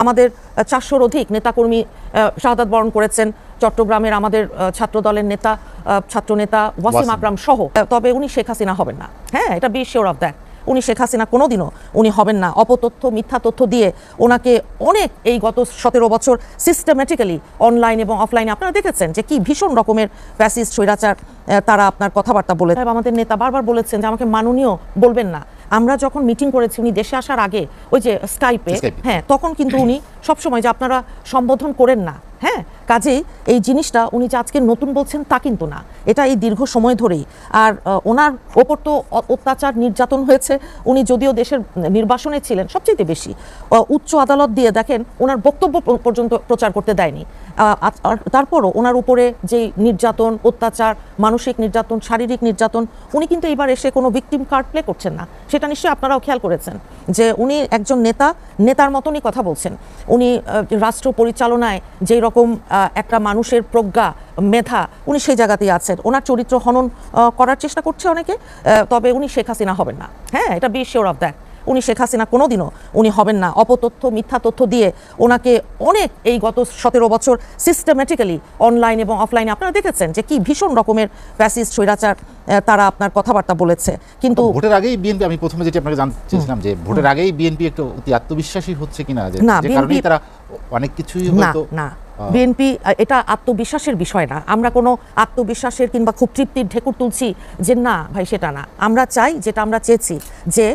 আমাদের ৪০০-র অধিক নেতাকর্মী শাহাদাত বরণ করেছেন। চট্টগ্রামের আমাদের ছাত্রদলের নেতা ছাত্রনেতা ওয়াসিম আকরাম সহ। তবে উনি শেখ হাসিনা হবেন না। হ্যাঁ, এটা বি শিওর অফ দ্যাট। উনি শেখ হাসিনা কোনোদিনও উনি হবেন না। অপতথ্য মিথ্যা তথ্য দিয়ে ওনাকে অনেক এই গত ১৭ বছর সিস্টেমেটিক্যালি অনলাইন এবং অফলাইনে আপনারা দেখেছেন যে কি ভীষণ রকমের ফ্যাসিস্ট স্বৈরাচার তারা আপনার কথাবার্তা বলে। আমাদের নেতা বারবার বলেছেন যে আমাকে মাননীয় বলবেন না। আমরা যখন মিটিং করেছি উনি দেশে আসার আগে ওই যে স্কাইপে, হ্যাঁ, তখন কিন্তু উনি সবসময় যে আপনারা সম্বোধন করেন না। হ্যাঁ, কাজেই এই জিনিসটা উনি যে আজকে নতুন বলছেন তা কিন্তু না, এটা এই দীর্ঘ সময় ধরেই। আর ওনার ওপর তো অত্যাচার নির্যাতন হয়েছে। উনি যদিও দেশের নির্বাসনে ছিলেন সবচেয়ে বেশি, উচ্চ আদালত দিয়ে দেখেন ওনার বক্তব্য পর্যন্ত প্রচার করতে দেয়নি। তারপরও ওনার উপরে যে নির্যাতন, অত্যাচার, মানসিক নির্যাতন, শারীরিক নির্যাতন, উনি কিন্তু এবার এসে কোনো ভিকটিম কার্ড প্লে করছেন না। সেটা নিশ্চয়ই আপনারাও খেয়াল করেছেন যে উনি একজন নেতার মতনই কথা বলছেন। উনি রাষ্ট্র পরিচালনায় যেই রকম একটা মানুষের প্রজ্ঞা, মেধা, উনি সেই জায়গাতেই আছেন। ওনার চরিত্র হনন করার চেষ্টা করছে অনেকে, তবে উনি শেখ হাসিনা হবেন না। হ্যাঁ, এটা বি শিওর অফ দ্যাট। উনি শেখ হাসিনা কোনোদিনও উনি হবেন না। অপতথ্য মিথ্যা তথ্য দিয়ে ওনাকে অনেক এই গত ১৭ বছর সিস্টেমেটিক্যালি অনলাইন এবং অফলাইনে আপনারা দেখেছেন যে কি ভীষণ রকমের ফ্যাসিস্ট স্বৈরাচার তারা আপনার কথাবার্তা বলেছে। কিন্তু ভোটের আগেই বিএনপি, আমি প্রথমে যেটা আপনাকে জানতে চেয়েছিলাম যে ভোটের আগেই বিএনপি একটু অতি আত্মবিশ্বাসী হচ্ছে কিনা, যে কারণে তারা অনেক কিছুই হয়তো না। বিএনপি এটা আত্মবিশ্বাসের বিষয় না। আমরা কোনো আত্মবিশ্বাসের কিংবা খুব তৃপ্তির ঢেকুর তুলছি যে না ভাই, সেটা না। আমরা চাই, যেটা আমরা চেয়েছি যে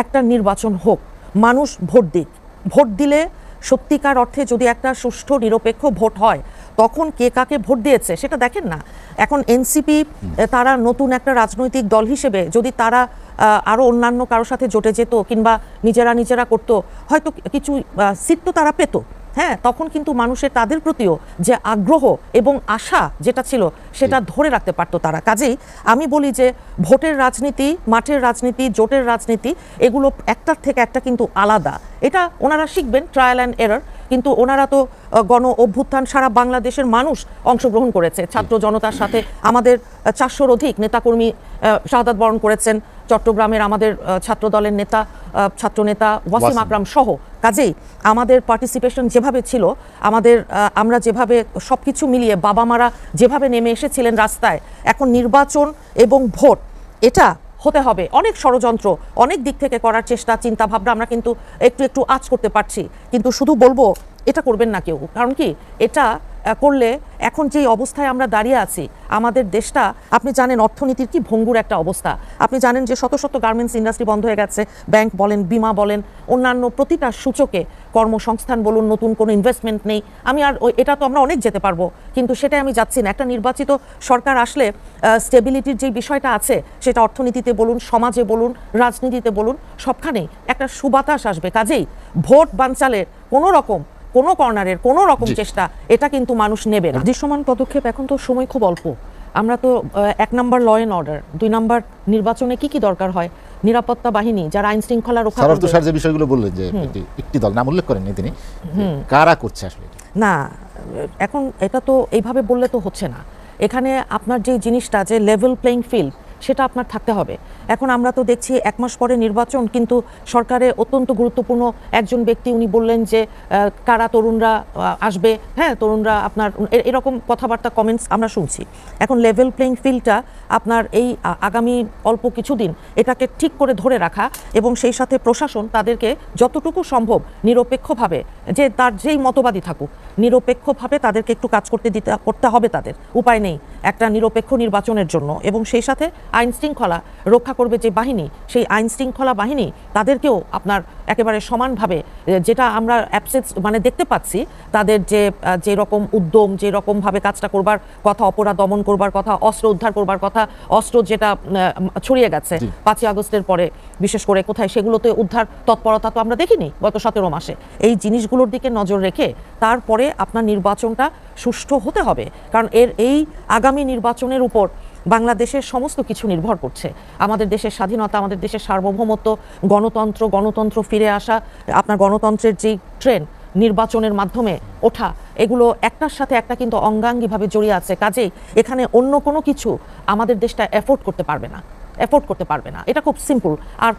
একটা নির্বাচন হোক, মানুষ ভোট দিক। ভোট দিলে সত্যিকার অর্থে যদি একটা সুষ্ঠু নিরপেক্ষ ভোট হয়, তখন কে কাকে ভোট দিয়েছে সেটা দেখেন না। এখন এনসিপি তারা নতুন একটা রাজনৈতিক দল হিসেবে যদি তারা আরও অন্যান্য কারোর সাথে জোটে যেত কিংবা নিজেরা করতো, হয়তো কিছু সিট তো তারা পেত। হ্যাঁ, তখন কিন্তু মানুষের তাদের প্রতিও যে আগ্রহ এবং আশা যেটা ছিল সেটা ধরে রাখতে পারতো তারা। কাজেই আমি বলি যে ভোটের রাজনীতি, মাঠের রাজনীতি, জোটের রাজনীতি, এগুলো একটার থেকে একটা কিন্তু আলাদা। এটা ওনারা শিখবেন, ট্রায়াল অ্যান্ড এরর। কিন্তু ওনারা তো গণ অভ্যুত্থান, সারা বাংলাদেশের মানুষ অংশগ্রহণ করেছে ছাত্র জনতার সাথে। আমাদের ৪০০-র অধিক নেতাকর্মী শাহাদাত বরণ করেছেন। চট্টগ্রামের আমাদের ছাত্রদলের নেতা ছাত্রনেতা ওয়াসিম আকরাম সহ। কাজেই আমাদের পার্টিসিপেশন যেভাবে ছিল, আমরা যেভাবে সব কিছু মিলিয়ে বাবা মারা যেভাবে নেমে এসেছিলেন রাস্তায়, এখন নির্বাচন এবং ভোট এটা হতে হবে। অনেক ষড়যন্ত্র, অনেক দিক থেকে করার চেষ্টা, চিন্তা ভাবনা আমরা কিন্তু একটু আঁচ করতে পারছি। কিন্তু শুধু বলবো এটা করবেন না কেউ। কারণ কি, এটা করলে এখন যেই অবস্থায় আমরা দাঁড়িয়ে আছি, আমাদের দেশটা, আপনি জানেন অর্থনীতির কি ভঙ্গুর একটা অবস্থা। আপনি জানেন যে শত শত গার্মেন্টস ইন্ডাস্ট্রি বন্ধ হয়ে গেছে। ব্যাংক বলেন, বিমা বলেন, অন্যান্য প্রতিটা সূচকে কর্মসংস্থান বলুন, নতুন কোনো ইনভেস্টমেন্ট নেই। আমি আর এটা তো আমরা অনেক যেতে পারবো, কিন্তু সেটাই আমি যাচ্ছি না। একটা নির্বাচিত সরকার আসলে স্টেবিলিটির যে বিষয়টা আছে, সেটা অর্থনীতিতে বলুন, সমাজে বলুন, রাজনীতিতে বলুন, সবখানেই একটা সুবাতাস আসবে। কাজেই ভোট বানচালের কোনো কর্নারের কোনো রকম চেষ্টা এটা কিন্তু মানুষ নেবে না। দৃশ্যমান পদক্ষেপ, এখন তো সময় খুব অল্প। আমরা তো ১ নম্বর ল অ্যান্ড অর্ডার, ২ নম্বর নির্বাচনে কি দরকার হয়, নিরাপত্তা বাহিনী যারা আইন শৃঙ্খলা রক্ষা করবে। স্যার যে বিষয়গুলো বললেন যে একটি দল নাম উল্লেখ করেননি তিনি, কারা করছে আসলে না, এখন এটা তো এইভাবে বললে তো হচ্ছে না। এখানে আপনার যে জিনিসটা, যে লেভেল প্লেইং ফিল্ড, সেটা আপনার থাকতে হবে। এখন আমরা তো দেখছি ১ মাস পরে নির্বাচন, কিন্তু সরকারে অত্যন্ত গুরুত্বপূর্ণ একজন ব্যক্তি উনি বললেন যে কারা তরুণরা আসবে। হ্যাঁ, তরুণরা আপনার এরকম কথাবার্তা, কমেন্টস আমরা শুনছি। এখন লেভেল প্লেইং ফিল্ডটা আপনার এই আগামী অল্প কিছুদিন এটাকে ঠিক করে ধরে রাখা, এবং সেই সাথে প্রশাসন তাদেরকে যতটুকু সম্ভব নিরপেক্ষভাবে, যে তার যেই মতবাদী থাকুক, নিরপেক্ষভাবে তাদেরকে একটু কাজ করতে হবে। তাদের উপায় নেই একটা নিরপেক্ষ নির্বাচনের জন্য। এবং সেই সাথে আইন শৃঙ্খলা রক্ষা করবে যে বাহিনী, সেই আইন শৃঙ্খলা বাহিনী তাদেরকেও আপনার একেবারে সমানভাবে, যেটা আমরা অ্যাবসেন্স মানে দেখতে পাচ্ছি, তাদের যে রকম উদ্যম, যে রকমভাবে কাজটা করবার কথা, অপরাধ দমন করবার কথা, অস্ত্র উদ্ধার করবার কথা, অস্ত্র যেটা ছড়িয়ে গেছে ৫ই আগস্টের পরে বিশেষ করে কোথায়, সেগুলোতে উদ্ধার তৎপরতা তো আমরা দেখিনি গত ১৭ মাসে। এই জিনিসগুলোর দিকে নজর রেখে তারপরে আপনার নির্বাচনটা সুষ্ঠু হতে হবে। কারণ এই আগামী নির্বাচনের উপর বাংলাদেশের সমস্ত কিছু নির্ভর করছে। আমাদের দেশের স্বাধীনতা, আমাদের দেশের সার্বভৌমত্ব, গণতন্ত্র ফিরে আসা, আপনার গণতন্ত্রের যেই ট্রেন নির্বাচনের মাধ্যমে ওঠা, এগুলো একটার সাথে একটা কিন্তু অঙ্গাঙ্গিভাবে জড়িয়ে আছে। কাজেই এখানে অন্য কোনো কিছু আমাদের দেশটা এফোর্ড করতে পারবে না। এটা খুব সিম্পল। আর